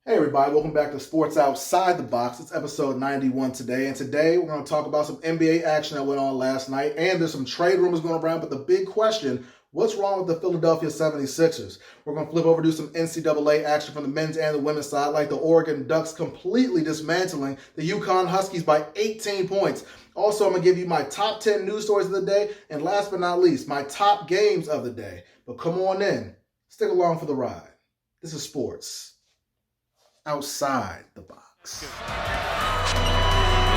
Hey everybody, welcome back to Sports Outside the Box. It's episode 91 today, and today we're going to talk about some NBA action that went on last night, and there's some trade rumors going around, but the big question, what's wrong with the Philadelphia 76ers? We're going to flip over to some NCAA action from the men's and the women's side, like the Oregon Ducks completely dismantling the UCONN Huskies by 18 points. Also, I'm going to give you my top 10 news stories of the day, and last but not least, my top games of the day. But come on in, stick along for the ride. This is Sports Outside the Box.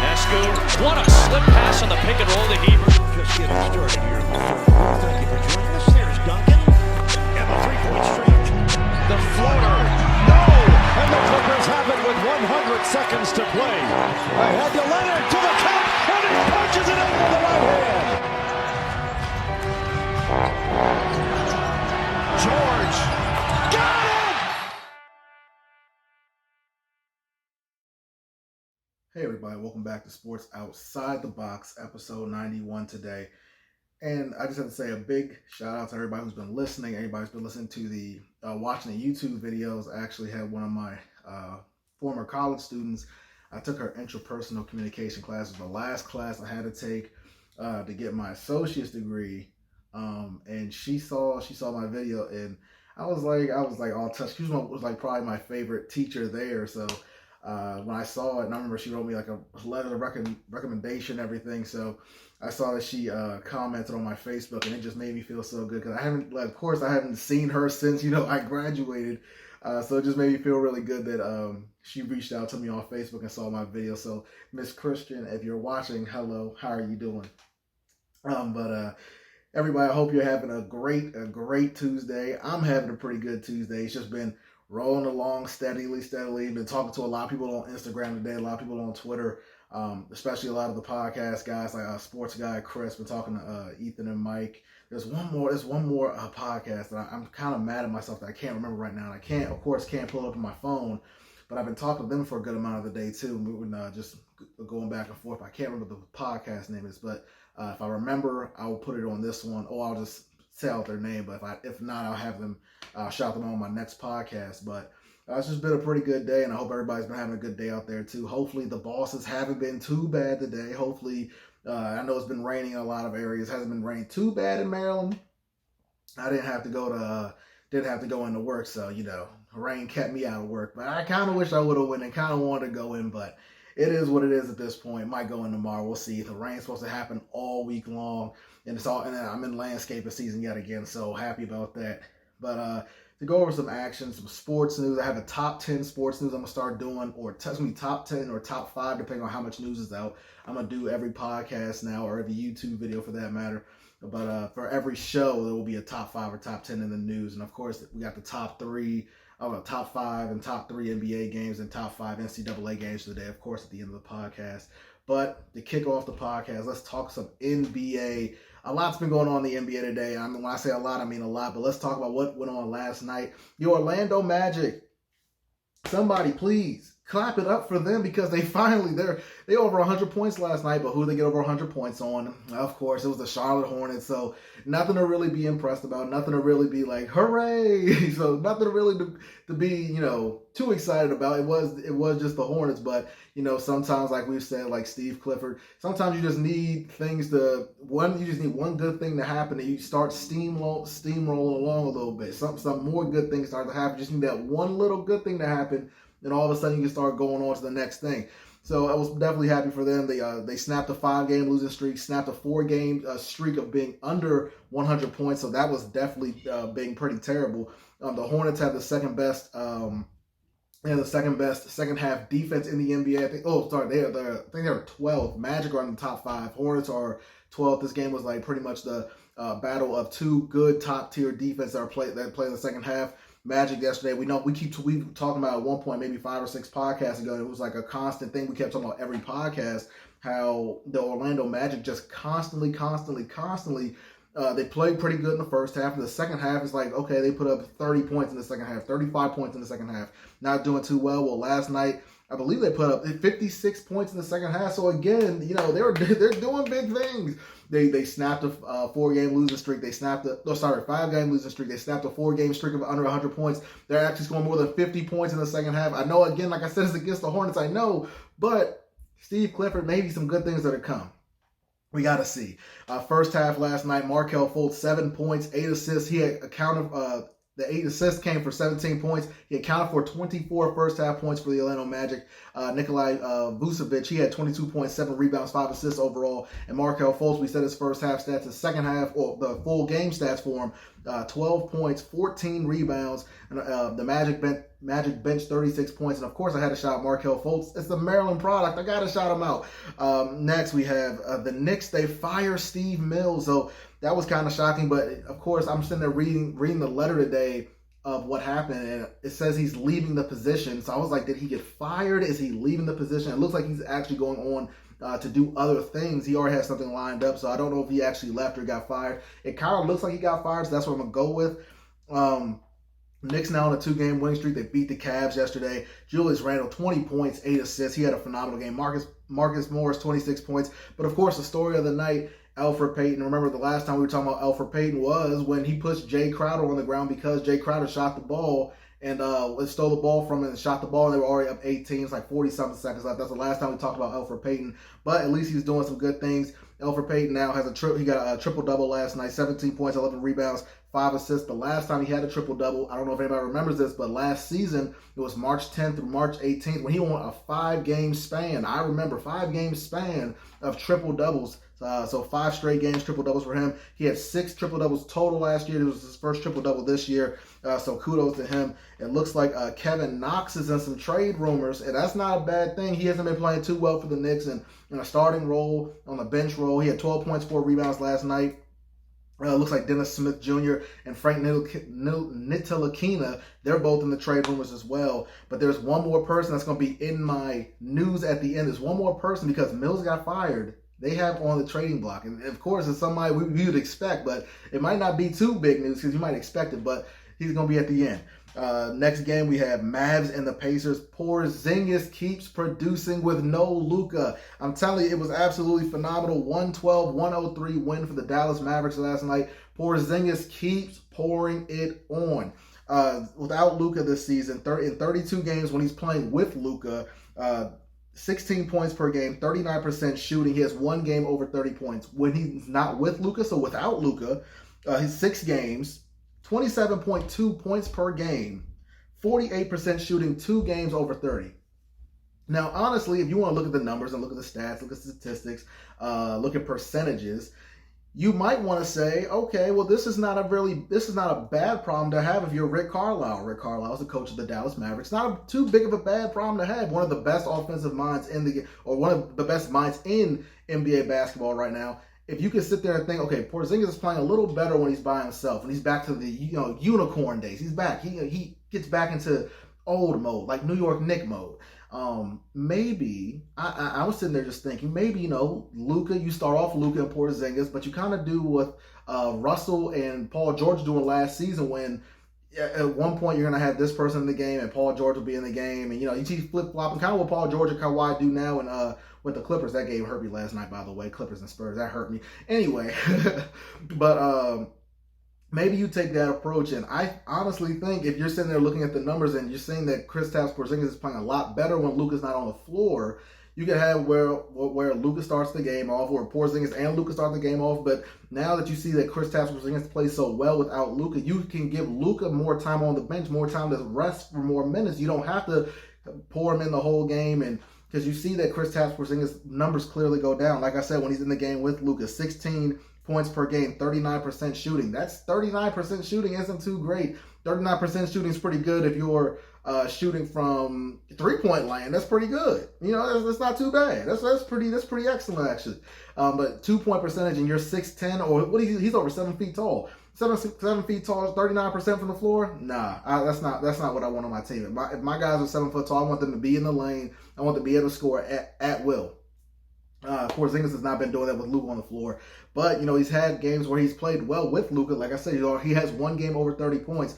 Ionescu, what a slip pass on the pick and roll to Heber. Just getting started here. Thank you for joining us. There's Duncan. And the three-point streak. The floater. No! And the Clippers have it with 100 seconds to play. Ahead to Leonard to the cup. And he punches it in with the right hand. George. Got it! Hey everybody, welcome back to Sports Outside the Box, episode 91 today. And I just have to say a big shout out to everybody who's been listening, everybody who's been listening to the, watching the YouTube videos. I actually had one of my former college students. I took her interpersonal communication class. It was the last class I had to take to get my associate's degree. And she saw my video, and I was like all touched. She was like probably my favorite teacher there. So when I saw it, and I remember she wrote me like a letter of recommendation, everything. So I saw that she commented on my Facebook, and it just made me feel so good because I haven't seen her since I graduated. So it just made me feel really good that she reached out to me on Facebook and saw my video. So Miss Christian, if you're watching, hello, how are you doing? Everybody, I hope you're having a great Tuesday. I'm having a pretty good Tuesday. It's just been rolling along steadily. Been talking to a lot of people on Instagram today, a lot of people on Twitter, especially a lot of the podcast guys, like Sports Guy Chris. Been talking to Ethan and Mike. There's one more podcast that I'm kind of mad at myself that I can't remember right now. And I can't pull it up on my phone, but I've been talking to them for a good amount of the day too. We've been just going back and forth. I can't remember the podcast name is, but if I remember, I will put it on this one, or I'll just say out their name. But if not, I'll have them shout them out on my next podcast. But it's just been a pretty good day, and I hope everybody's been having a good day out there too. Hopefully the bosses haven't been too bad today. Hopefully, I know it's been raining in a lot of areas. It hasn't been raining too bad in Maryland. I didn't have to go into work, so rain kept me out of work. But I kind of wish I would have went and kind of wanted to go in, but it is what it is at this point. Might go in tomorrow. We'll see. The rain's supposed to happen all week long, and I'm in landscaping season yet again, so happy about that. But to go over some action, some sports news, I have a top 10 sports news I'm going to start doing, or it's going to be top 10 or top 5, depending on how much news is out. I'm going to do every podcast now, or every YouTube video for that matter. But for every show, there will be a top 5 or top 10 in the news. And of course, we got the top 5 and top 3 NBA games and top 5 NCAA games today, of course, at the end of the podcast. But to kick off the podcast, let's talk some NBA. A lot's been going on in the NBA today. I mean, when I say a lot, I mean a lot. But let's talk about what went on last night. The Orlando Magic. Somebody please clap it up for them, because they over 100 points last night. But who did they get over 100 points on? Of course, it was the Charlotte Hornets. So nothing to really be impressed about. Nothing to really be like, hooray! So nothing really to be too excited about. It was just the Hornets. But sometimes, like we've said, like Steve Clifford, sometimes you just need one good thing to happen, and you start steamrolling along a little bit. Some more good things start to happen. You just need that one little good thing to happen, and all of a sudden you can start going on to the next thing. So I was definitely happy for them. They snapped a 5-game losing streak, snapped a 4-game streak of being under 100 points. So that was definitely being pretty terrible. The Hornets have the second best second half defense in the NBA. I think they are 12th. Magic are in the top 5. Hornets are 12th. This game was like pretty much the battle of two good top tier defense that play in the second half. Magic yesterday, we keep talking about at one point, maybe 5 or 6 podcasts ago, it was like a constant thing we kept talking about every podcast, how the Orlando Magic just constantly, they played pretty good in the first half. In the second half, it's like, okay, they put up 30 points in the second half, 35 points in the second half, not doing too well. Well, last night, I believe they put up 56 points in the second half. So again, they're doing big things. They snapped a 4-game losing streak. They snapped a 5-game losing streak. They snapped a 4-game streak of under 100 points. They're actually scoring more than 50 points in the second half. I know, again, like I said, it's against the Hornets. I know, but Steve Clifford, maybe some good things that are come. We got to see. First half last night, Markelle Fultz, 7 points, 8 assists. He had accounted. The 8 assists came for 17 points. He accounted for 24 first-half points for the Orlando Magic. Nikolai Vucevic, he had 22.7 rebounds, 5 assists overall. And Markelle Fultz, we said his first-half stats. His second half, or the full game stats for him, 12 points, 14 rebounds. And the Magic bench 36 points. And, of course, I had to shout Markelle Fultz. It's the Maryland product. I got to shout him out. Next, we have the Knicks. They fire Steve Mills. So that was kind of shocking. But, of course, I'm sitting there reading the letter today of what happened. And it says he's leaving the position. So I was like, did he get fired? Is he leaving the position? It looks like he's actually going on to do other things. He already has something lined up. So I don't know if he actually left or got fired. It kind of looks like he got fired. So that's what I'm going to go with. Knicks now on a 2-game winning streak. They beat the Cavs yesterday. Julius Randle, 20 points, 8 assists. He had a phenomenal game. Marcus Morris, 26 points. But, of course, the story of the night, Elfrid Payton. Remember the last time we were talking about Elfrid Payton was when he pushed Jay Crowder on the ground because Jay Crowder shot the ball and stole the ball from him and shot the ball, and they were already up 18. It's like 40-something seconds left. That's the last time we talked about Elfrid Payton. But at least he's doing some good things. Elfrid Payton now has he got a triple-double last night, 17 points, 11 rebounds, 5 assists. The last time he had a triple-double, I don't know if anybody remembers this, but last season, it was March 10th through March 18th when he won a 5-game span. I remember 5-game span of triple-doubles. So 5 straight games, triple-doubles for him. He had 6 triple-doubles total last year. It was his first triple-double this year. So kudos to him. It looks like Kevin Knox is in some trade rumors, and that's not a bad thing. He hasn't been playing too well for the Knicks in a starting role, on the bench role. He had 12 points, 4 rebounds last night. Looks like Dennis Smith Jr. and Frank Ntilikina, they're both in the trade rumors as well. But there's one more person that's going to be in my news at the end. There's one more person because Mills got fired. They have on the trading block. And, of course, it's somebody we would expect, but it might not be too big news because you might expect it, but he's going to be at the end. Next game, we have Mavs and the Pacers. Porzingis keeps producing with no Luka. I'm telling you, it was absolutely phenomenal. 112-103 win for the Dallas Mavericks last night. Porzingis keeps pouring it on. Without Luka this season, in 32 games when he's playing with Luka, 16 points per game, 39% shooting. He has 1 game over 30 points. When he's not with Luka, so without Luka, his 6 games, 27.2 points per game, 48% shooting, 2 games over 30. Now, honestly, if you want to look at the numbers and look at the stats, look at statistics, look at percentages, you might want to say, okay, well, this is not a bad problem to have if you're Rick Carlisle. Rick Carlisle is the coach of the Dallas Mavericks. Not too big of a bad problem to have. One of the best offensive minds one of the best minds in NBA basketball right now. If you can sit there and think, okay, Porzingis is playing a little better when he's by himself, and he's back to the unicorn days. He's back. He gets back into old mode, like New York Knicks mode. Maybe I was sitting there just thinking, maybe Luka. You start off Luka and Porzingis, but you kind of do what Russell and Paul George doing last season when. At one point, you're going to have this person in the game, and Paul George will be in the game. And, you see flip-flopping, kind of what Paul George and Kawhi do now and with the Clippers. That game hurt me last night, by the way. Clippers and Spurs, that hurt me. Anyway, but maybe you take that approach. And I honestly think if you're sitting there looking at the numbers and you're seeing that Kristaps Porzingis is playing a lot better when Luka's not on the floor, you can have where Luka starts the game off, or Porzingis and Luka start the game off. But now that you see that Kristaps Porzingis plays so well without Luka, you can give Luka more time on the bench, more time to rest for more minutes. You don't have to pour him in the whole game, and because you see that Kristaps Porzingis numbers clearly go down. Like I said, when he's in the game with Luka, 16 points per game, 39% shooting. That's 39% shooting isn't too great. 39% shooting is pretty good if you're shooting from 3-point land. That's pretty good. That's not too bad. That's pretty excellent actually. But 2-point percentage and you're 6'10", or what? He's over 7 feet tall. 7 feet tall, 39% from the floor. Nah, that's not what I want on my team. If my guys are 7 foot tall, I want them to be in the lane. I want them to be able to score at will. Porzingis has not been doing that with Luka on the floor. But, he's had games where he's played well with Luka. Like I said, he has one game over 30 points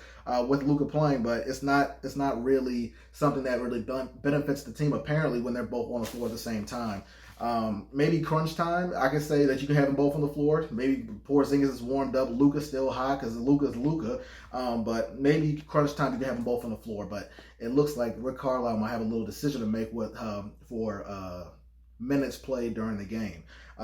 with Luka playing, but it's not really something that really benefits the team, apparently, when they're both on the floor at the same time. Maybe crunch time, I can say that you can have them both on the floor. Maybe Porzingis is warmed up, Luka's still hot because Luka's Luka. But maybe crunch time you can have them both on the floor. But it looks like Rick Carlisle might have a little decision to make for minutes played during the game.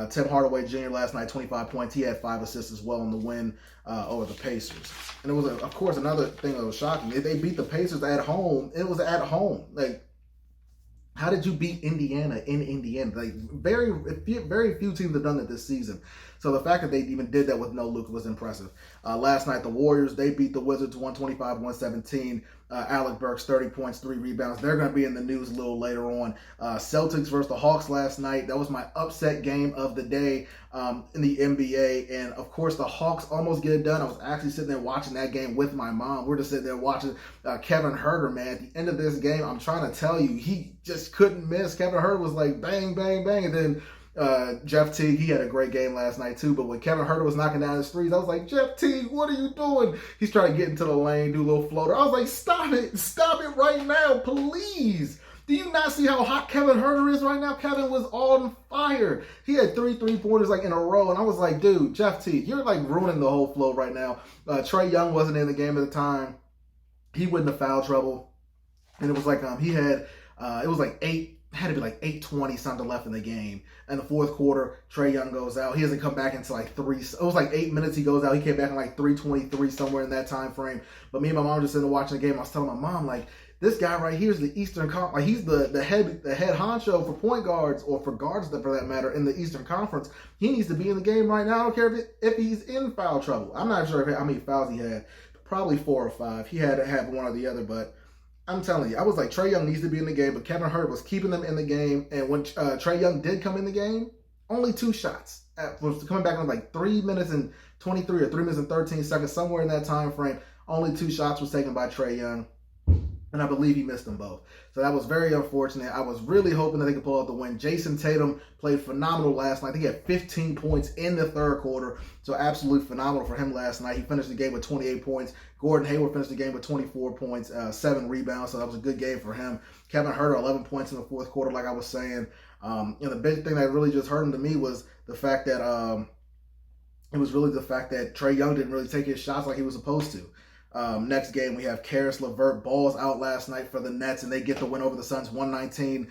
Tim Hardaway Jr. last night, 25 points. He had 5 assists as well in the win over the Pacers. And it was, of course, another thing that was shocking. If they beat the Pacers at home, it was at home. Like, how did you beat Indiana in Indiana? Like, very few teams have done that this season. So the fact that they even did that with no Luka was impressive. Last night, the Warriors, they beat the Wizards 125-117. Alec Burks, 30 points, 3 rebounds. They're going to be in the news a little later on. Celtics versus the Hawks last night. That was my upset game of the day in the NBA. And, of course, the Hawks almost get it done. I was actually sitting there watching that game with my mom. We're just sitting there watching Kevin Huerter, man. At the end of this game, I'm trying to tell you, he just couldn't miss. Kevin Huerter was like bang, bang, bang. And then Jeff Teague, he had a great game last night too, but when Kevin Huerter was knocking down his threes, I was like, Jeff Teague, what are you doing? He's trying to get into the lane, do a little floater. I was like, stop it right now, please. Do you not see how hot Kevin Huerter is right now? Kevin was on fire. He had 3 3-pointers like in a row, and I was like, dude, Jeff Teague, you're like ruining the whole flow right now. Trae Young wasn't in the game at the time. He went into foul trouble, and it was like it was like 8:20 something left in the game. In the fourth quarter, Trae Young goes out. He doesn't come back until like 3. It was like 8 minutes he goes out. He came back in like 3:23 somewhere in that time frame. But me and my mom just sitting there watching the game. I was telling my mom, like, this guy right here is the Eastern Conference. Like, he's the head honcho for point guards, or for guards for that matter, in the Eastern Conference. He needs to be in the game right now. I don't care if he's in foul trouble. I'm not sure how many fouls he had. Probably 4 or 5. He had to have one or the other, but I'm telling you, I was like, Trae Young needs to be in the game, but Kevin Huerter was keeping them in the game. And when Trae Young did come in the game, only 2 shots. Was coming back in like 3 minutes and 23 or 3 minutes and 13 seconds, somewhere in that time frame. Only 2 shots was taken by Trae Young, and I believe he missed them both. So that was very unfortunate. I was really hoping that they could pull out the win. Jason Tatum played phenomenal last night. He had 15 points in the third quarter, so absolutely phenomenal for him last night. He finished the game with 28 points. Gordon Hayward finished the game with 24 points, 7 rebounds, so that was a good game for him. Kevin Huerter, 11 points in the fourth quarter, like I was saying. The big thing that really just hurt him to me was the fact that Trae Young didn't really take his shots like he was supposed to. Next game, we have Karis LeVert. Balls out last night for the Nets, and they get the win over the Suns 119-97.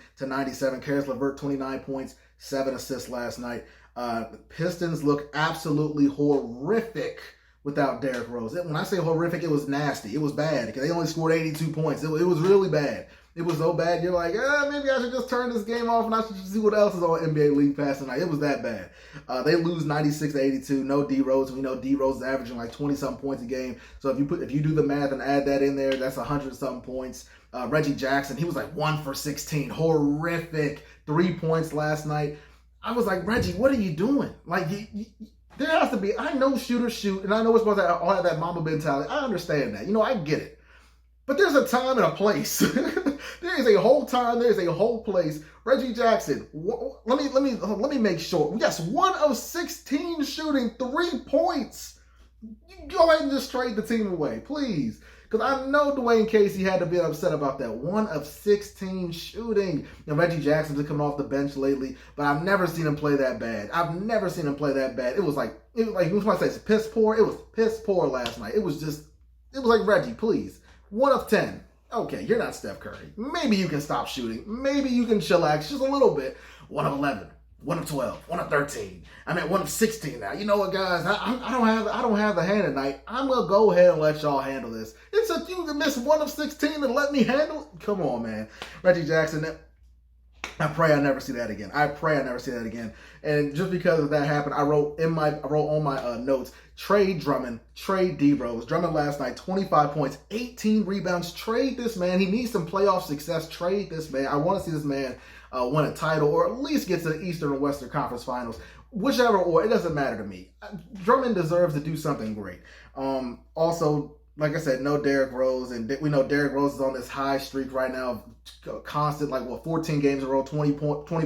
Karis LeVert, 29 points, 7 assists last night. The Pistons look absolutely horrific without Derrick Rose. When I say horrific, it was nasty. It was bad because they only scored 82 points. It was really bad. It was so bad, you're like, maybe I should just turn this game off and I should just see what else is on NBA League Pass tonight. It was that bad. They lose 96-82. No D Rose. We know D Rose is averaging like 20-something points a game. So if you do the math and add that in there, that's 100-something points. Reggie Jackson, he was like 1 for 16. Horrific. 3 points last night. I was like, Reggie, what are you doing? Like, there has to be, I know shooters shoot, and I know we're supposed to all have that Mamba mentality. I understand that. I get it. But there's a time and a place. There is a whole time. There is a whole place. Reggie Jackson. Let me make sure. Yes, 1 of 16 shooting, 3 points. You go ahead and just trade the team away, please. Because I know Dwayne Casey had to be upset about that. 1 of 16 shooting. And Reggie Jackson's been coming off the bench lately, but I've never seen him play that bad. It was like who's going to say it's piss poor? It was piss poor last night. It was like, Reggie, please. 1 of 10. Okay, you're not Steph Curry. Maybe you can stop shooting. Maybe you can chillax just a little bit. 1 of 11. 1 of 12, 1 of 13. 1 of 16 now. You know what, guys? I don't have the hand tonight. I'm gonna go ahead and let y'all handle this. It's a you can miss 1 of 16 and let me handle it. Come on, man. Reggie Jackson. I pray I never see that again. And just because of that happened, I wrote on my notes, trade Drummond, trade D Rose. Drummond last night, 25 points, 18 rebounds. Trade this man. He needs some playoff success. Trade this man. I want to see this man win a title, or at least get to the Eastern or Western Conference Finals. Whichever, or it doesn't matter to me. Drummond deserves to do something great. Also, like I said, no Derrick Rose, and we know Derrick Rose is on this high streak right now, constant, 14 games in a row, 20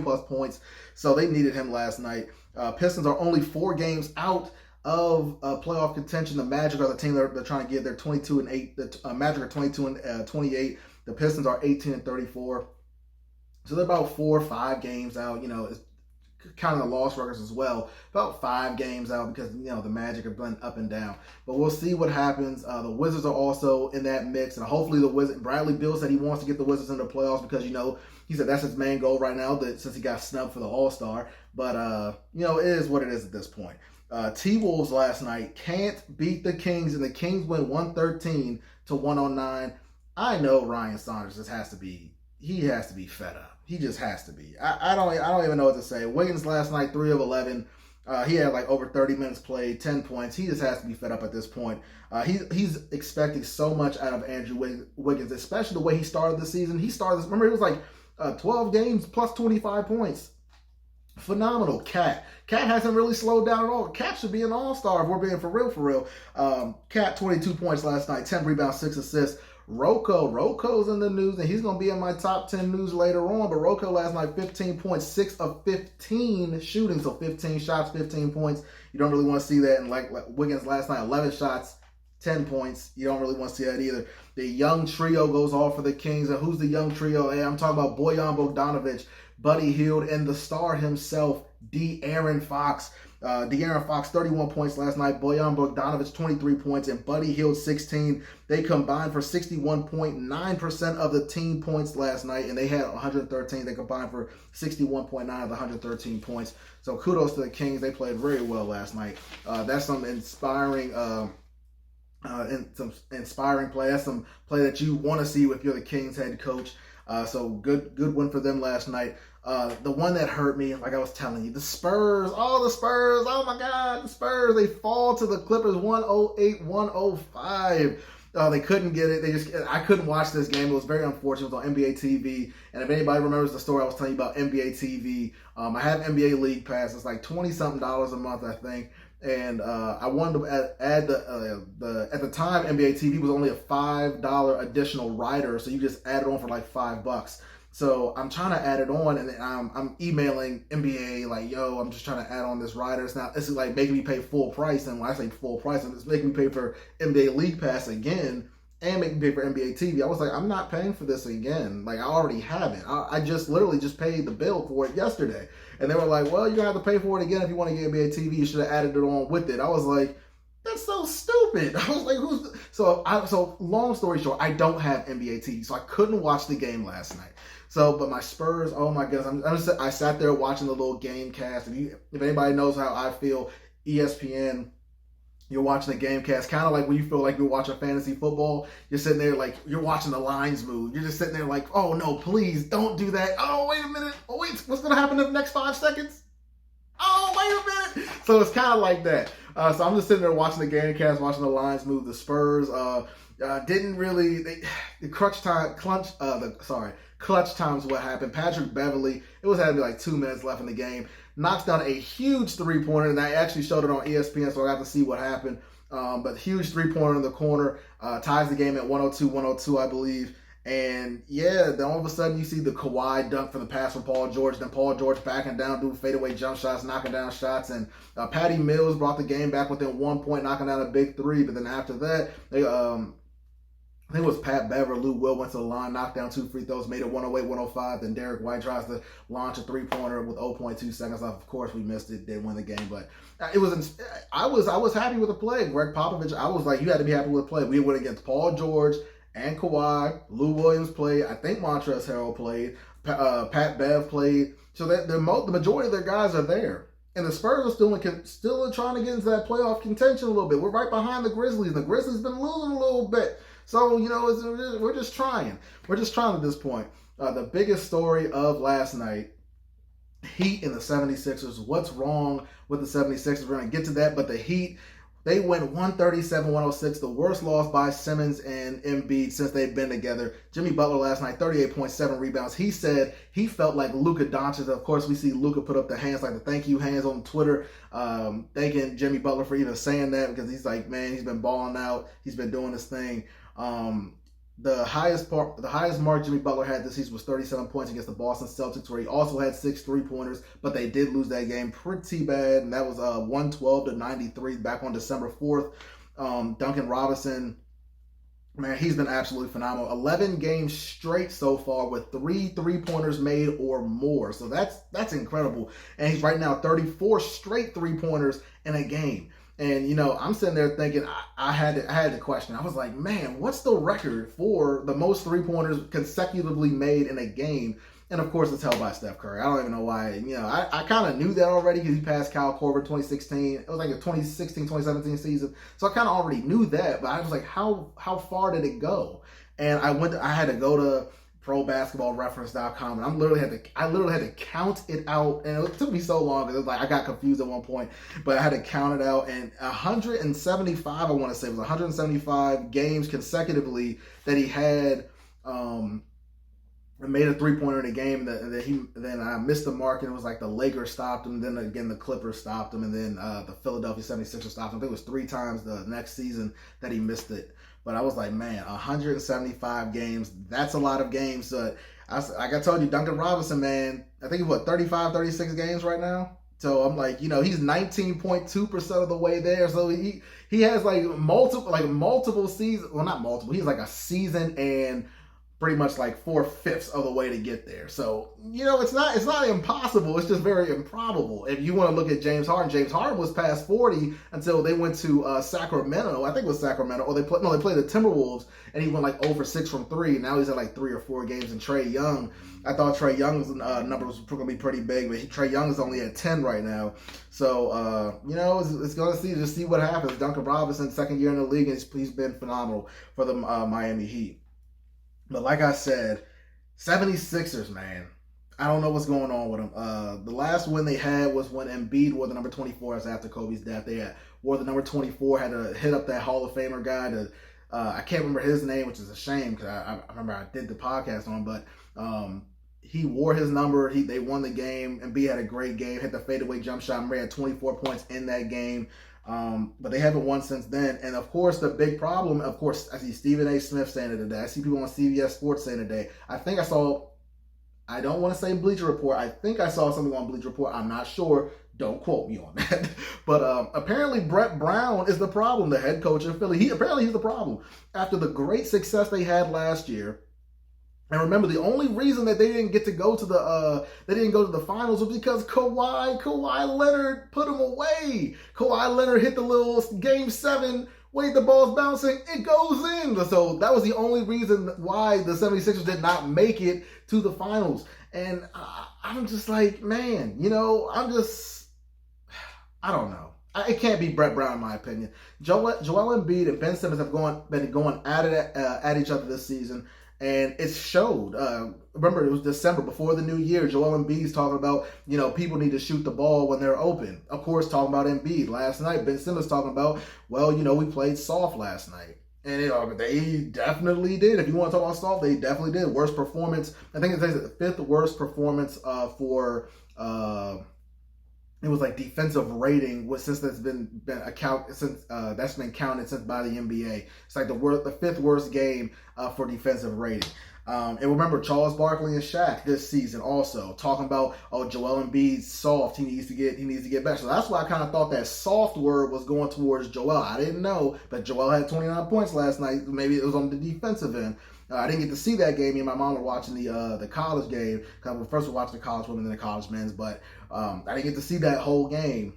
plus points. So they needed him last night. Pistons are only 4 games out of playoff contention. The Magic are the team they're trying to get. They're 22-8. The Magic are 22-28. The Pistons are 18-34. So they're about 4 or 5 games out. It's kind of the loss records as well. About 5 games out because, the Magic have been up and down. But we'll see what happens. The Wizards are also in that mix. And hopefully Bradley Beal said he wants to get the Wizards into the playoffs because, he said that's his main goal right now since he got snubbed for the All-Star. But, it is what it is at this point. T-Wolves last night can't beat the Kings, and the Kings win 113-109. I know Ryan Saunders has to be fed up. He just has to be. I don't even know what to say. Wiggins last night, 3 of 11. He had over 30 minutes played, 10 points. He just has to be fed up at this point. He's expecting so much out of Andrew Wiggins, especially the way he started the season. Remember, it was 12 games plus 25 points. Phenomenal. Cat hasn't really slowed down at all. Cat should be an all-star if we're being for real. Cat, 22 points last night, 10 rebounds, 6 assists. Roko's in the news, and he's going to be in my top 10 news later on. But Roko last night, 15 points, 6 of 15 shooting. So 15 shots, 15 points. You don't really want to see that. And like Wiggins last night, 11 shots, 10 points. You don't really want to see that either. The young trio goes off for the Kings. And who's the young trio? Hey, I'm talking about Bojan Bogdanovic, Buddy Hield, and the star himself, De'Aaron Fox. De'Aaron Fox, 31 points last night. Bojan Bogdanovic, 23 points. And Buddy Hield, 16. They combined for 61.9% of the team points last night. And they had 113. They combined for 61.9 of the 113 points. So kudos to the Kings. They played very well last night. That's some inspiring play. That's some play that you want to see if you're the Kings head coach. So good win for them last night. The one that hurt me, like I was telling you, the Spurs. Oh my God, the Spurs. They fall to the Clippers 108-105. They couldn't get it. I couldn't watch this game. It was very unfortunate. It was on NBA TV. And if anybody remembers the story I was telling you about NBA TV, I have NBA League Pass. It's $20-something a month, I think. And I wanted to add at the time, NBA TV was only a $5 additional rider, so you just add it on for $5. So I'm trying to add it on, and I'm emailing NBA yo, I'm just trying to add on this rider. It's making me pay full price, and when I say full price, it's making me pay for NBA League Pass again, and making me pay for NBA TV. I was I'm not paying for this again. I already have it. I just literally just paid the bill for it yesterday. And they were well, you're going to have to pay for it again if you want to get NBA TV. You should have added it on with it. I was that's so stupid. I was So long story short, I don't have NBA TV, so I couldn't watch the game last night. But my Spurs, oh my goodness, I sat there watching the little game cast. If anybody knows how I feel, ESPN, you're watching the game cast, kind of like when you feel like you're watching fantasy football. You're sitting there you're watching the lines move. You're just sitting there oh no, please don't do that. Oh, wait a minute. Oh, wait, what's going to happen in the next 5 seconds? Oh, wait a minute. So it's kind of like that. So I'm just sitting there watching the game cast, watching the lines move. The Spurs didn't really, clutch time is what happened. Patrick Beverley, it had to be 2 minutes left in the game, knocks down a huge three-pointer, and I actually showed it on ESPN, so I got to see what happened. But huge three-pointer in the corner, ties the game at 102-102, I believe. And yeah, then all of a sudden you see the Kawhi dunk from the pass from Paul George, then Paul George backing down, doing fadeaway jump shots, knocking down shots, and Patty Mills brought the game back within 1 point, knocking down a big three. But then after that, they I think it was Pat Bever, Lou Will went to the line, knocked down 2 free throws, made it 108-105. Then Derek White tries to launch a three-pointer with 0.2 seconds left. Of course, we missed it. Didn't win the game, but I was happy with the play. Greg Popovich, I was you had to be happy with the play. We went against Paul George and Kawhi. Lou Williams played. I think Montrezl Harrell played. Pat Bev played. So the majority of their guys are there. And the Spurs are still trying to get into that playoff contention a little bit. We're right behind the Grizzlies. The Grizzlies been losing a little bit. So, we're just trying. We're just trying at this point. The biggest story of last night, Heat and the 76ers. What's wrong with the 76ers? We're going to get to that. But the Heat, They went 137-106, the worst loss by Simmons and Embiid since they've been together. Jimmy Butler last night, 38.7 rebounds. He said he felt like Luka Doncic. Of course, we see Luka put up the hands, like the thank you hands on Twitter, thanking Jimmy Butler for even saying that, because he's like, man, he's been balling out. He's been doing this thing. The highest mark Jimmy Butler had this season was 37 points against the Boston Celtics, where he also had 6 3-pointers, but they did lose that game pretty bad, and that was 112-93 back on December 4th. Duncan Robinson, man, he's been absolutely phenomenal. 11 games straight so far with 3 3-pointers made or more, so that's incredible. And he's right now 34 straight 3-pointers in a game. And, you know, I'm sitting there thinking, I had to question. I was like, man, what's the record for the most 3-pointers consecutively made in a game? And, of course, it's held by Steph Curry. I don't even know why. You know, I kind of knew that already because he passed Kyle Korver 2016. It was like a 2016-2017 season. So I kind of already knew that. But I was like, how far did it go? And I had to go to ProBasketballReference.com, and I literally had to count it out, and it took me so long because it was like I got confused at one point, but I had to count it out, and 175, I want to say, it was 175 games consecutively that he had made a 3-pointer in a game, then I missed the mark, and it was like the Lakers stopped him, then again the Clippers stopped him, and then the Philadelphia 76ers stopped him. I think it was 3 times the next season that he missed it. But I was like, man, 175 games, that's a lot of games. Like I told you, Duncan Robinson, man, I think he's 35, 36 games right now? So I'm like, you know, he's 19.2% of the way there. So he has like multiple seasons. Well, not multiple. He's like a season and pretty much like 4/5 of the way to get there. So, you know, it's not impossible. It's just very improbable. If you want to look at James Harden was past 40 until they went to Sacramento. I think it was Sacramento. Or they played the Timberwolves, and he went like 0 for 6 from 3. Now he's at like 3 or 4 games. And Trae Young, I thought Trae Young's number was going to be pretty big, but Trae Young is only at 10 right now. So, you know, it's going to see what happens. Duncan Robinson, second year in the league, and he's been phenomenal for the Miami Heat. But like I said, 76ers, man, I don't know what's going on with them. The last win they had was when Embiid wore the number 24 as after Kobe's death. They wore the number 24, had to hit up that Hall of Famer guy. I can't remember his name, which is a shame because I remember I did the podcast on, but he wore his number. They won the game. Embiid had a great game, hit the fadeaway jump shot. Murray had 24 points in that game. But they haven't won since then. And of course, the big problem, of course, I see Stephen A. Smith saying it today. I see people on CBS Sports saying it today. I don't want to say Bleacher Report. I think I saw something on Bleacher Report. I'm not sure. Don't quote me on that. But apparently Brett Brown is the problem, the head coach of Philly. He's the problem. After the great success they had last year, and remember, the only reason that they didn't get to go to the finals was because Kawhi Leonard put them away. Kawhi Leonard hit the little Game 7, wait, the ball's bouncing, it goes in. So that was the only reason why the 76ers did not make it to the finals. And I'm just like, man, you know, I don't know. It can't be Brett Brown, in my opinion. Joel Embiid and Ben Simmons have been going at each other this season. And it showed. Remember, it was December before the new year. Joel Embiid's talking about, you know, people need to shoot the ball when they're open. Of course, talking about Embiid. Last night, Ben Simmons talking about, well, you know, we played soft last night. And they definitely did. If you want to talk about soft, they definitely did. Worst performance. I think it's the 5th worst performance for... it was like defensive rating since that's been counted since by the NBA. It's like the 5th worst game for defensive rating. And remember Charles Barkley and Shaq this season also talking about, oh, Joel Embiid's soft. He needs to get better. So that's why I kind of thought that soft word was going towards Joel. I didn't know, but Joel had 29 points last night. Maybe it was on the defensive end. I didn't get to see that game. Me and my mom were watching the college game. Because first we watched the college women and the college men's, but I didn't get to see that whole game.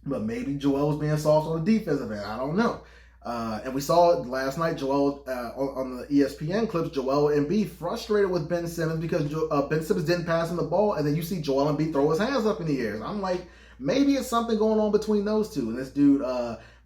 But maybe Joel was being soft on the defensive end. I don't know. And we saw it last night, Joel, on the ESPN clips, Joel Embiid frustrated with Ben Simmons because Ben Simmons didn't pass him the ball, and then you see Joel Embiid throw his hands up in the air. And I'm like, maybe it's something going on between those two. And this dude,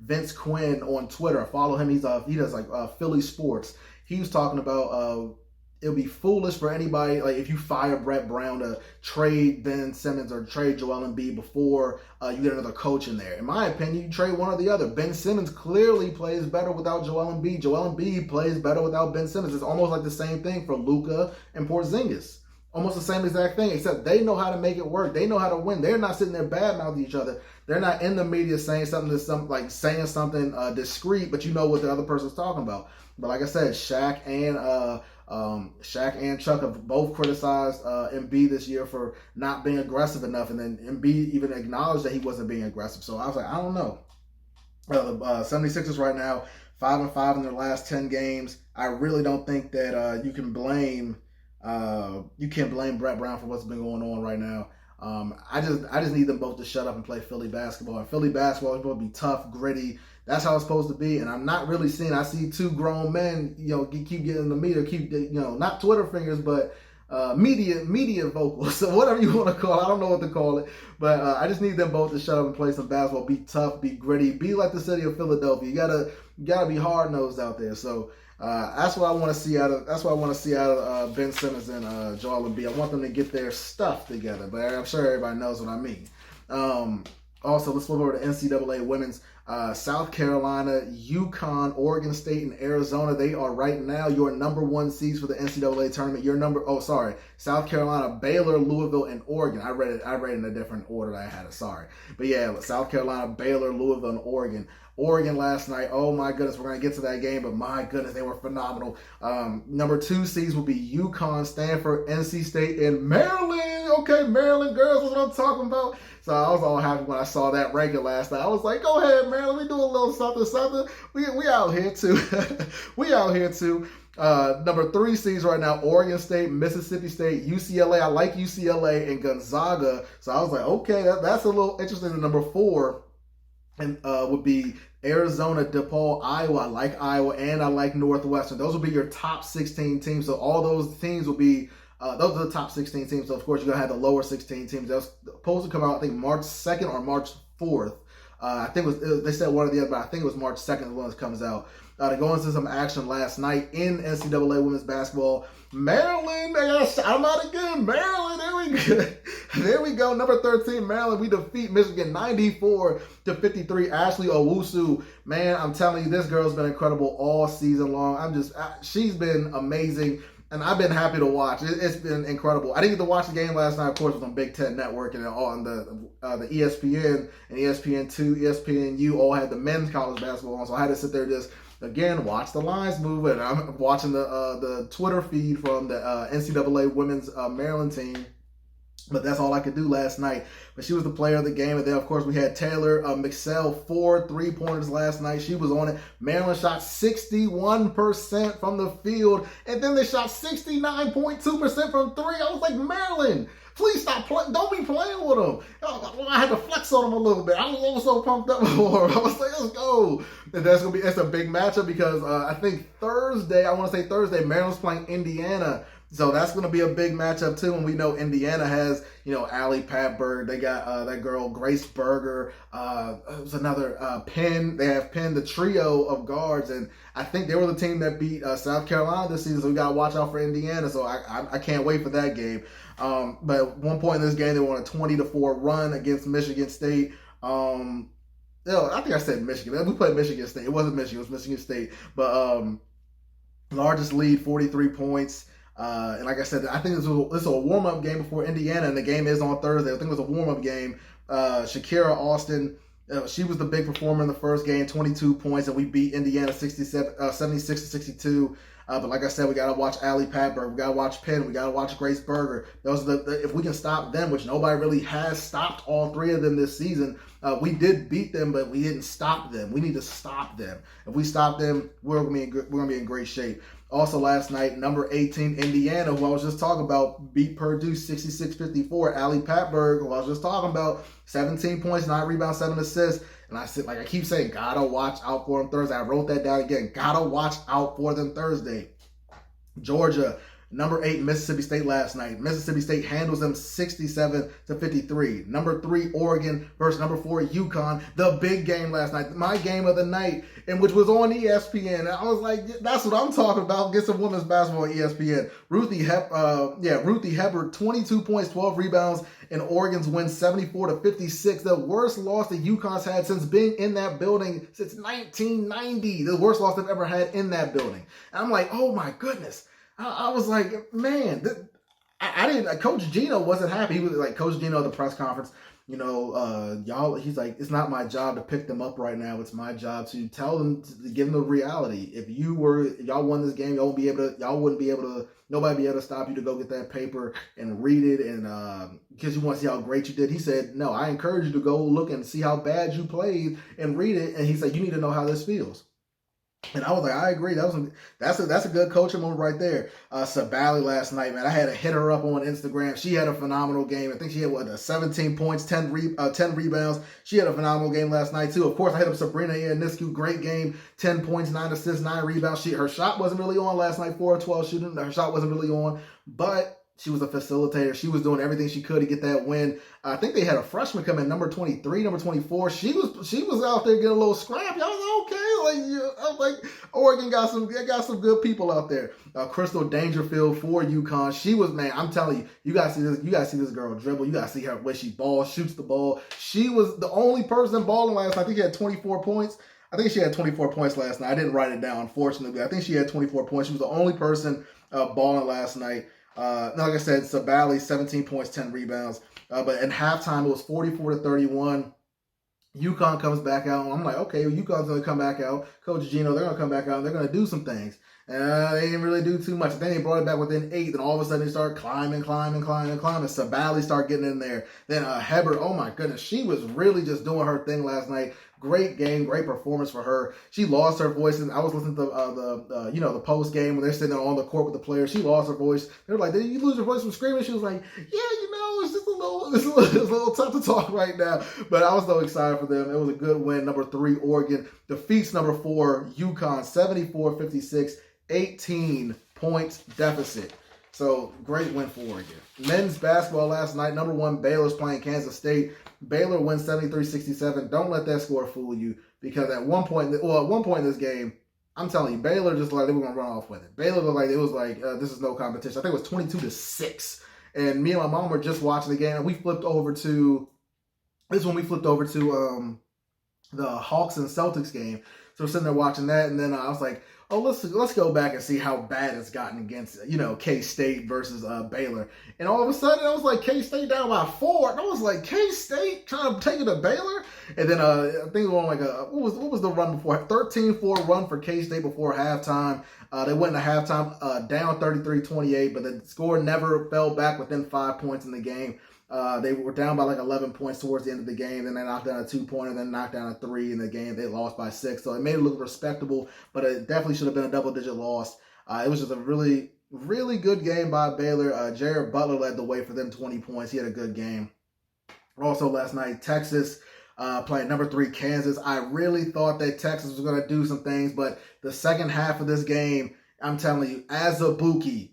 Vince Quinn on Twitter, follow him. He does like Philly sports. He was talking about it'll be foolish for anybody, like if you fire Brett Brown, to trade Ben Simmons or trade Joel Embiid before you get another coach in there. In my opinion, you trade one or the other. Ben Simmons clearly plays better without Joel Embiid. Joel Embiid plays better without Ben Simmons. It's almost like the same thing for Luka and Porzingis. Almost the same exact thing, except they know how to make it work. They know how to win. They're not sitting there badmouthing each other. They're not in the media saying something saying something discreet, but you know what the other person's talking about. But like I said, Shaq and Chuck have both criticized Embiid this year for not being aggressive enough, and then Embiid even acknowledged that he wasn't being aggressive. So I was like, I don't know. The 76ers right now, 5-5 in their last 10 games. I really don't think that you can blame Brett Brown for what's been going on right now. I just need them both to shut up and play Philly basketball. And Philly basketball is going to be tough, gritty. That's how it's supposed to be. And I'm not really seeing. I see two grown men, keep getting the media, not Twitter fingers, but media vocals. So whatever you want to call it, I don't know what to call it. But I just need them both to shut up and play some basketball. Be tough, be gritty, be like the city of Philadelphia. You gotta be hard nosed out there. So. That's what I want to see out of Ben Simmons and Joel Embiid. I want them to get their stuff together, but I'm sure everybody knows what I mean. Also, let's flip over to NCAA women's. South Carolina, UConn, Oregon State, and Arizona. They are right now your number one seeds for the NCAA tournament. South Carolina, Baylor, Louisville, and Oregon. I read it in a different order that I had it. Sorry. But yeah, South Carolina, Baylor, Louisville, and Oregon. Oregon last night, oh my goodness, we're going to get to that game, but my goodness, they were phenomenal. Number 2 seeds will be UConn, Stanford, NC State, and Maryland. Okay, Maryland girls, that's what I'm talking about. So I was all happy when I saw that ranking last night. I was like, go ahead, Maryland, we do a little something. We out here too. We out here too. Number 3 seeds right now, Oregon State, Mississippi State, UCLA. I like UCLA and Gonzaga. So I was like, okay, that's a little interesting. And number 4 and would be Arizona, DePaul, Iowa. I like Iowa and I like Northwestern. Those will be your top 16 teams. So all those teams will be those are the top 16 teams. So of course you're gonna have the lower 16 teams. That was supposed to come out, I think, March 2nd or March 4th. I think they said one or the other, but I think it was March 2nd when it comes out. To go into some action last night in NCAA women's basketball. Maryland, they got to shout them out again. Maryland, there we go. Number 13, Maryland. We defeat Michigan 94-53. Ashley Owusu, man, I'm telling you, this girl's been incredible all season long. She's been amazing. And I've been happy to watch. It's been incredible. I didn't get to watch the game last night, of course, on Big Ten Network and on the ESPN and ESPN2, ESPNU all had the men's college basketball on. So I had to sit there just, again, watch the lines move. And I'm watching the Twitter feed from the NCAA women's Maryland team. But that's all I could do last night. But she was the player of the game. And then, of course, we had Taylor McSell, 4 3-pointers last night. She was on it. Maryland shot 61% from the field. And then they shot 69.2% from 3. I was like, Maryland, please stop playing. Don't be playing with them. I had to flex on them a little bit. I was also pumped up for them. I was like, let's go. And it's a big matchup because I think Thursday, Maryland's playing Indiana. So that's going to be a big matchup, too. And we know Indiana has, Allie Patberg. They got that girl, Grace Berger. There's another Penn. They have Penn, the trio of guards. And I think they were the team that beat South Carolina this season. So we got to watch out for Indiana. So I can't wait for that game. But at one point in this game, they won a 20-4 run against Michigan State. I think I said Michigan. We played Michigan State. It wasn't Michigan. It was Michigan State. But largest lead, 43 points. And like I said, I think this is a warm-up game before Indiana, and the game is on Thursday. I think it was a warm-up game. Shakira Austin, she was the big performer in the first game, 22 points, and we beat Indiana 76-62. But like I said, we got to watch Allie Patberg. We got to watch Penn. We got to watch Grace Berger. Those are if we can stop them, which nobody really has stopped all 3 of them this season. We did beat them, but we didn't stop them. We need to stop them. If we stop them, we're gonna be in great shape. Also last night, number 18, Indiana, who I was just talking about, beat Purdue 66-54. Allie Patberg, who I was just talking about, 17 points, 9 rebounds, 7 assists. And I keep saying, gotta watch out for them Thursday. I wrote that down again. Gotta watch out for them Thursday. Georgia, Number 8, Mississippi State last night. Mississippi State handles them 67-53. Number 3, Oregon versus number 4, UConn. The big game last night. My game of the night, and which was on ESPN. And I was like, that's what I'm talking about. Get some women's basketball on ESPN. Ruthie Hebert, 22 points, 12 rebounds, and Oregon's win 74-56. The worst loss that UConn's had since being in that building since 1990. The worst loss they've ever had in that building. And I'm like, oh my goodness. I was like, man, I didn't. Coach Gino wasn't happy. He was like, Coach Gino at the press conference, y'all. He's like, it's not my job to pick them up right now. It's my job to tell them, to give them the reality. If y'all won this game, nobody be able to stop you to go get that paper and read it, and because you want to see how great you did. He said, no, I encourage you to go look and see how bad you played and read it. And he said, you need to know how this feels. And I was like, I agree. That's a good coaching move right there. Sabally last night, man, I had to hit her up on Instagram. She had a phenomenal game. I think she had 17 points, 10 rebounds. She had a phenomenal game last night too. Of course, I hit up Sabrina Ionescu. Great game, 10 points, 9 assists, 9 rebounds. Her shot wasn't really on last night. 4 of 12 shooting. Her shot wasn't really on, but she was a facilitator. She was doing everything she could to get that win. I think they had a freshman come in, number 23, number 24. She was out there getting a little scrappy. I was like, okay. I was like, Oregon got some good people out there. Crystal Dangerfield for UConn. She was, man, I'm telling you, you gotta see this. You gotta see this girl dribble. You gotta see her when she shoots the ball. She was the only person balling last night. I think she had 24 points. I think she had 24 points last night. I didn't write it down, unfortunately. I think she had 24 points. She was the only person balling last night. Like I said, Sabally, 17 points, 10 rebounds. But in halftime, it was 44-31. UConn comes back out. And I'm like, okay, well, UConn's going to come back out. Coach Gino, they're going to come back out, and they're going to do some things. And they didn't really do too much. Then they brought it back within 8. Then all of a sudden, they started climbing. Sabally started getting in there. Then Hebert, oh my goodness, she was really just doing her thing last night. Great game, great performance for her. She lost her voice, and I was listening to the post game when they're sitting there on the court with the players. She lost her voice. They were like, "Did you lose your voice from screaming?" She was like, "Yeah, it's just a little tough to talk right now." But I was so excited for them. It was a good win. Number 3, Oregon defeats number 4, UConn, 74-56, 18 points deficit. So great win for Oregon. Men's basketball last night. Number 1, Baylor's playing Kansas State. Baylor wins 73-67. Don't let that score fool you, because at one point in this game, I'm telling you, Baylor just like they were gonna run off with it. Baylor looked like it was like this is no competition. I think it was 22-6. And me and my mom were just watching the game, and we flipped over to the Hawks and Celtics game. So we're sitting there watching that, and then I was like, oh, let's go back and see how bad it's gotten against, K-State versus Baylor. And all of a sudden, I was like, K-State down by 4. And I was like, K-State trying to take it to Baylor? And then I think it was like what was the run before? 13-4 run for K-State before halftime. They went into halftime down 33-28, but the score never fell back within 5 points in the game. They were down by like 11 points towards the end of the game. Then they knocked down a 2-pointer, then knocked down a 3 in the game. They lost by 6. So it made it look respectable, but it definitely should have been a double-digit loss. It was just a really, really good game by Baylor. Jared Butler led the way for them, 20 points. He had a good game. Also last night, Texas playing number 3, Kansas. I really thought that Texas was going to do some things, but the second half of this game, I'm telling you, Azubuike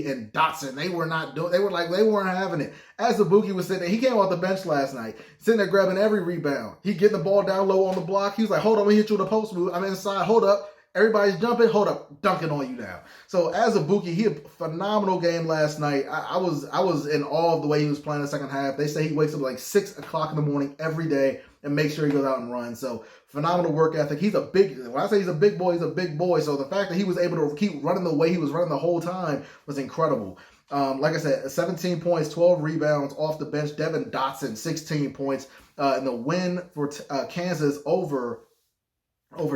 and Dotson, they weren't having it. Azubuike was sitting there. He came off the bench last night, sitting there grabbing every rebound. He getting the ball down low on the block. He was like, hold on, let me hit you with a post move. I'm inside. Hold up. Everybody's jumping. Hold up. Dunking on you now. So Azubuike, he had a phenomenal game last night. I was in awe of the way he was playing the second half. They say he wakes up like 6 o'clock in the morning every day and makes sure he goes out and runs. So phenomenal work ethic. When I say he's a big boy, he's a big boy. So the fact that he was able to keep running the way he was running the whole time was incredible. Like I said, 17 points, 12 rebounds off the bench. Devin Dotson, 16 points. In the win for Kansas over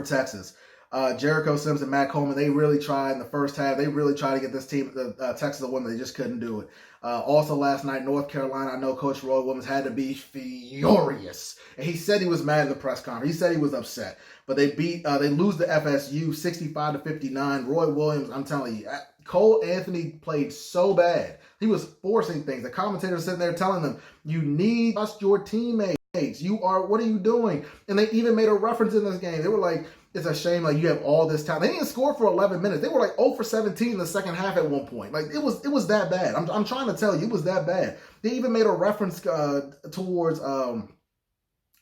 Texas. Jericho Sims and Matt Coleman, they really tried in the first half. They really tried to get this team, Texas, a win. They just couldn't do it. Also last night, North Carolina, I know Coach Roy Williams had to be furious. And he said he was mad in the press conference. He said he was upset. But they lose to FSU 65-59. Roy Williams, I'm telling you, Cole Anthony played so bad. He was forcing things. The commentators sitting there telling them, you need to trust your teammates. What are you doing? And they even made a reference in this game. They were like, it's a shame like you have all this time. They didn't score for 11 minutes. They were like 0 for 17 in the second half at one point. Like it was that bad. I'm trying to tell you, it was that bad. They even made a reference towards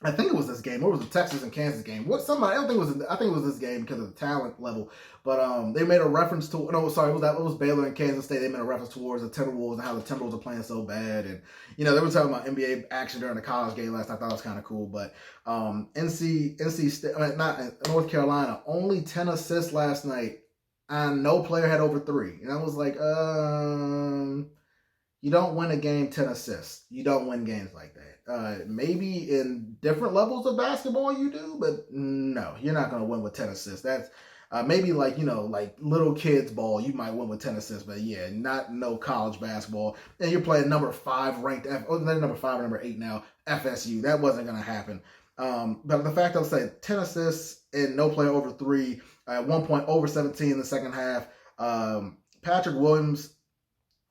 I think it was this game. Or was the Texas and Kansas game? I think it was this game because of the talent level. But they made a reference to it was Baylor and Kansas State. They made a reference towards the Timberwolves and how the Timberwolves are playing so bad. And they were talking about NBA action during the college game last night. I thought it was kind of cool. But NC State, not North Carolina, only 10 assists last night, and no player had over 3. And I was like, you don't win a game 10 assists. You don't win games like that. Maybe in different levels of basketball you do, but no, you're not going to win with 10 assists. That's maybe like little kids ball, you might win with 10 assists, but yeah, no college basketball. And you're playing number 5 ranked, they're number 5 or number 8 now, FSU. That wasn't going to happen. But the fact I'll say 10 assists and no player over 3, at one point over 17 in the second half. Patrick Williams,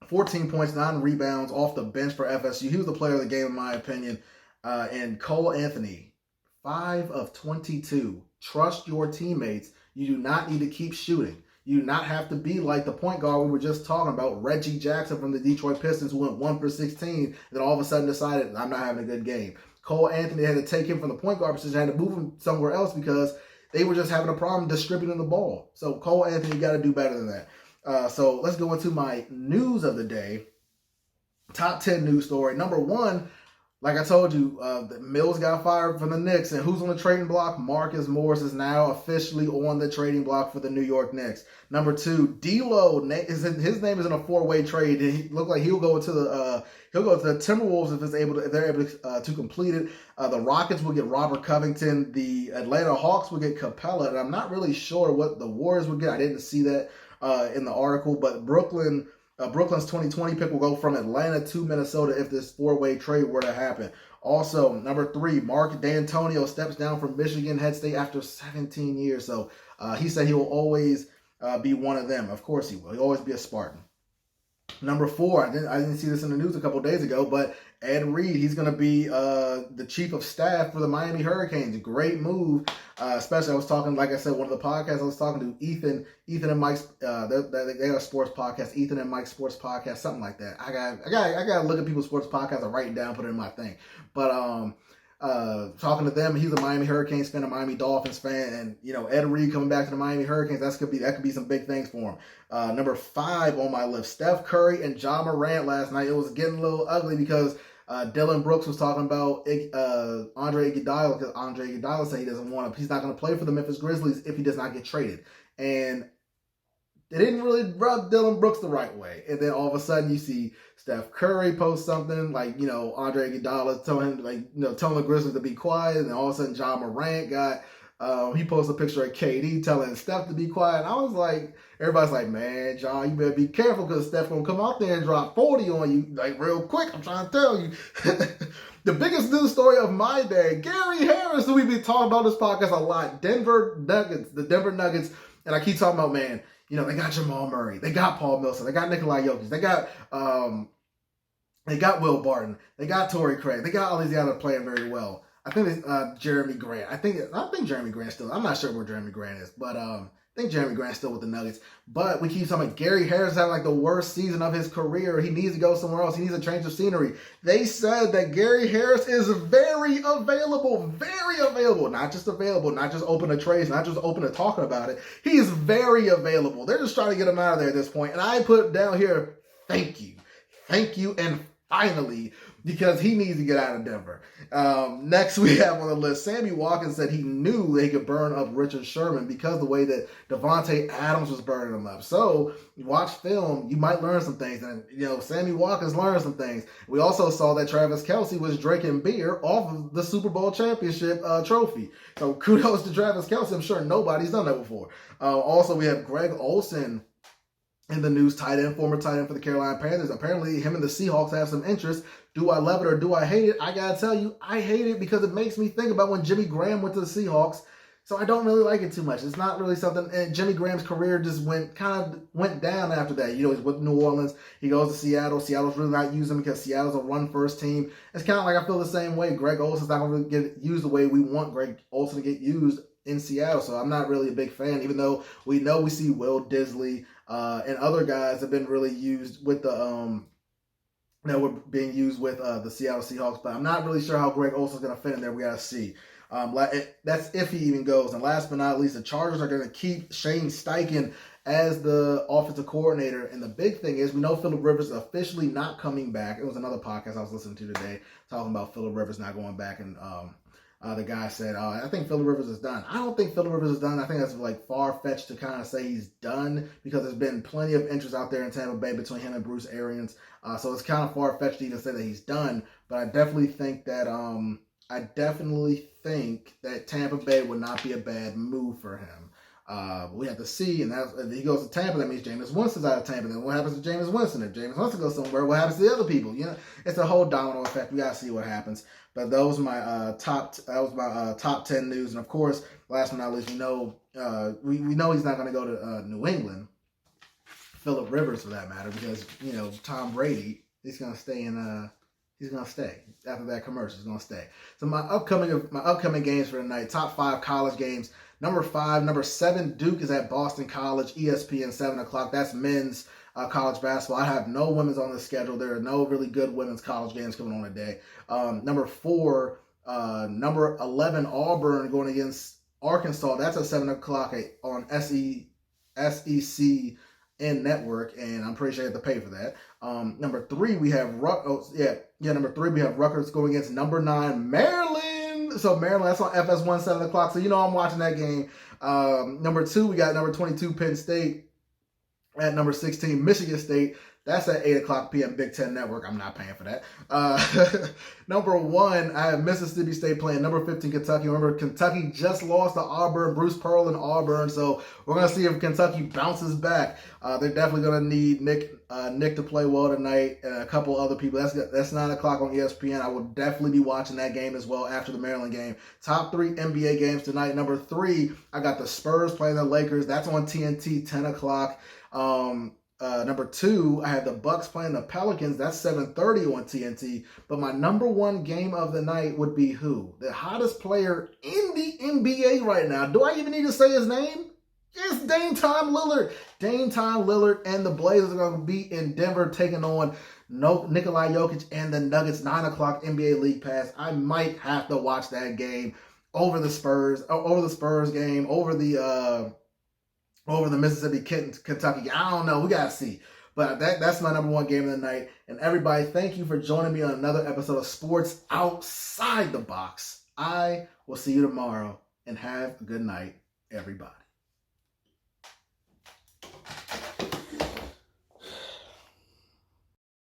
14 points, 9 rebounds off the bench for FSU. He was the player of the game, in my opinion. And Cole Anthony, 5 of 22. Trust your teammates. You do not need to keep shooting. You do not have to be like the point guard we were just talking about, Reggie Jackson from the Detroit Pistons, who went 1 for 16, then all of a sudden decided, I'm not having a good game. Cole Anthony had to take him from the point guard position, had to move him somewhere else because they were just having a problem distributing the ball. So Cole Anthony got to do better than that. So let's go into my news of the day. Top 10 news story. Number 1, like I told you, Mills got fired from the Knicks. And who's on the trading block? Marcus Morris is now officially on the trading block for the New York Knicks. Number 2, D'Lo, his name is in a 4-way trade. He looked like he'll go to the Timberwolves if they're able to complete it. The Rockets will get Robert Covington. The Atlanta Hawks will get Capella. And I'm not really sure what the Warriors would get. I didn't see that in the article, but Brooklyn's 2020 pick will go from Atlanta to Minnesota if this 4-way trade were to happen. Also, number 3, Mark D'Antonio steps down from Michigan Head State after 17 years. So he said he will always be one of them. Of course he will. He'll always be a Spartan. Number 4, I didn't see this in the news a couple days ago, but Ed Reed, he's going to be the chief of staff for the Miami Hurricanes. Great move, especially I was talking, like I said, one of the podcasts I was talking to Ethan and Mike's. They got a sports podcast, Ethan and Mike's sports podcast, something like that. I got to look at people's sports podcasts and write it down, put it in my thing. But talking to them, he's a Miami Hurricanes fan, a Miami Dolphins fan, and Ed Reed coming back to the Miami Hurricanes, that could be some big things for him. Number 5 on my list, Steph Curry and Ja Morant last night. It was getting a little ugly because Dylan Brooks was talking about Andre Iguodala, because Andre Iguodala said he's not going to play for the Memphis Grizzlies if he does not get traded, and they didn't really rub Dylan Brooks the right way. And then all of a sudden you see Steph Curry post something like, Andre Iguodala telling the Grizzlies to be quiet. And then all of a sudden Ja Morant he posted a picture of KD telling Steph to be quiet. And I was like, everybody's like, man, Ja, you better be careful because Steph going to come out there and drop 40 on you like real quick. I'm trying to tell you. The biggest news story of my day, Gary Harris, who we've been talking about this podcast a lot, the Denver Nuggets. And I keep talking about, man, they got Jamal Murray, they got Paul Millsap, they got Nikola Jokic, they got Will Barton, they got Torrey Craig, they got all these guys that are playing very well. I think Jeremy Grant. I think Jeremy Grant still. I'm not sure where Jeremy Grant is, but I think Jeremy Grant's still with the Nuggets. But we keep talking about Gary Harris having like the worst season of his career. He needs to go somewhere else. He needs a change of scenery. They said that Gary Harris is very available. Not just available, not just open to trades, not just open to talking about it. He is very available. They're just trying to get him out of there at this point. And I put down here, thank you, and finally, because he needs to get out of Denver. Next we have on the list, Sammy Watkins said he knew they could burn up Richard Sherman because of the way that Devontae Adams was burning him up. So you watch film, you might learn some things. And, Sammy Watkins learned some things. We also saw that Travis Kelce was drinking beer off of the Super Bowl championship trophy. So kudos to Travis Kelce. I'm sure nobody's done that before. Also, we have Greg Olsen in the news, former tight end for the Carolina Panthers. Apparently, him and the Seahawks have some interest. Do I love it or do I hate it? I gotta tell you, I hate it because it makes me think about when Jimmy Graham went to the Seahawks. So I don't really like it too much. It's not really something. And Jimmy Graham's career just went down after that. He's with New Orleans. He goes to Seattle. Seattle's really not using him because Seattle's a run-first team. It's kind of like I feel the same way. Greg Olsen's not going to get used the way we want Greg Olsen to get used in Seattle, so I'm not really a big fan, even though we see Will Disley and other guys have been really used with the that were being used with the Seattle Seahawks, but I'm not really sure how Greg Olson's going to fit in there. We got to see. That's if he even goes. And last but not least, the Chargers are going to keep Shane Steichen as the offensive coordinator. And the big thing is, we know Phillip Rivers is officially not coming back. It was another podcast I was listening to today talking about Phillip Rivers not going back. And the guy said, I think Phillip Rivers is done. I don't think Phillip Rivers is done. I think that's like far-fetched to kind of say he's done, because there's been plenty of interest out there in Tampa Bay between him and Bruce Arians. So it's kind of far-fetched to even say that he's done. But I definitely think that Tampa Bay would not be a bad move for him. We have to see, and if he goes to Tampa, that means Jameis Winston's out of Tampa. Then what happens to Jameis Winston? If Jameis Winston goes somewhere, what happens to the other people? You know, it's a whole domino effect. We gotta see what happens. But those my top 10 news, and of course, last but not least, we know he's not going to go to New England. Phillip Rivers, for that matter, because Tom Brady, he's going to stay in. He's going to stay after that commercial. He's going to stay. So my upcoming games for tonight: top 5 college games. Number 7, Duke is at Boston College. ESPN 7:00. That's men's college basketball. I have no women's on the schedule. There are no really good women's college games coming on today. Number 4, number 11, Auburn going against Arkansas. That's at 7:00 on SEC network, and I'm pretty sure you have to pay for that. Number 3, we have number 3, we have Rutgers going against number 9, Maryland. So Maryland, that's on FS1 7:00. So I'm watching that game. Number 2, we got number 22, Penn State. At number 16, Michigan State. That's at 8:00 p.m. Big Ten Network. I'm not paying for that. Number 1, I have Mississippi State playing number 15, Kentucky. Remember, Kentucky just lost to Auburn, Bruce Pearl and Auburn. So we're going to see if Kentucky bounces back. They're definitely going to need Nick to play well tonight, and a couple other people. That's 9:00 on ESPN. I will definitely be watching that game as well after the Maryland game. Top 3 NBA games tonight. Number 3, I got the Spurs playing the Lakers. That's on TNT, 10:00. Number 2, I have the Bucks playing the Pelicans. That's 7:30 on TNT. But my number 1 game of the night would be who? The hottest player in the NBA right now. Do I even need to say his name? It's Dame Time Lillard. Dame Time Lillard and the Blazers are going to be in Denver taking on Nikola Jokic and the Nuggets. 9:00 NBA League Pass. I might have to watch that game over the Spurs game, over the Mississippi Kentucky. I don't know. We got to see. But that's my number 1 game of the night. And everybody, thank you for joining me on another episode of Sports Outside the Box. I will see you tomorrow, and have a good night, everybody.